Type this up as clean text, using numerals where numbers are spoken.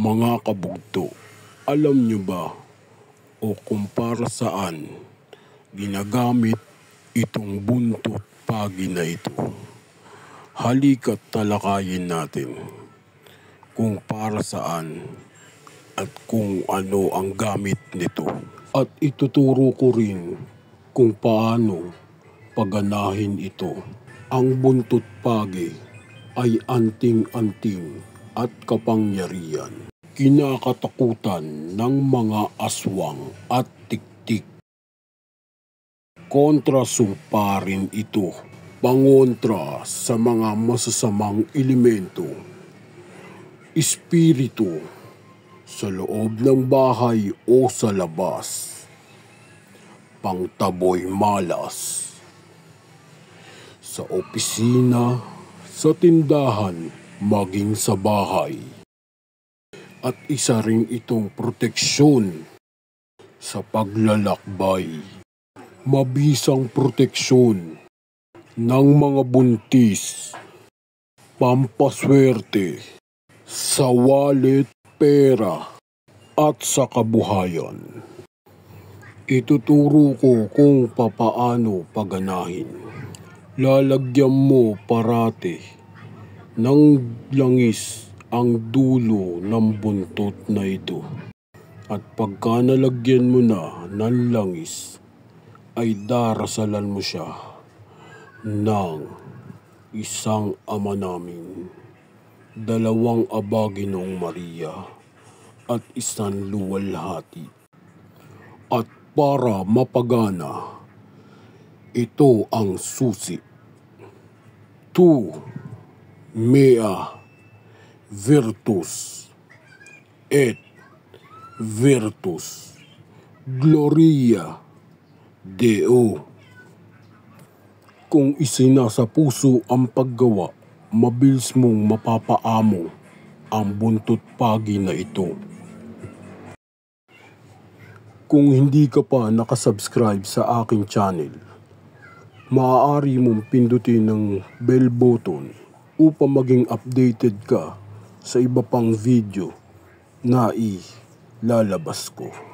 Mga kabugto, alam nyo ba o kung para saan ginagamit itong buntot pagi na ito? Halika't talakayin natin kung para saan at kung ano ang gamit nito. At ituturo ko rin kung paano paganahin ito. Ang buntot pagi ay anting-anting at kapangyarihan. Kinakatakutan ng mga aswang at tiktik. Kontrasumpa rin ito pangontra sa mga masasamang elemento, espiritu, sa loob ng bahay o sa labas, pangtaboy malas, sa opisina, sa tindahan, maging sa bahay. At isa rin itong proteksyon sa paglalakbay. Mabisang proteksyon ng mga buntis, pampaswerte, sa wallet, pera, at sa kabuhayan. Ituturo ko kung papaano paganahin. Lalagyan mo parati ng langis ang dulo ng buntot na ito. At pagka nalagyan mo na ng langis, ay darasalan mo siya ng isang Ama Namin, 2 Aba Ginoong Maria, at isang luwalhati. At para mapagana, ito ang susi. Tu mea virtus et virtus gloria Deo. Kung isinasa puso ang paggawa, mabilis mong mapapaamo ang buntot pagi na ito. Kung hindi ka pa nakasubscribe sa aking channel, maaari mong pindutin ng bell button upang maging updated ka sa iba pang video na ilalabas ko.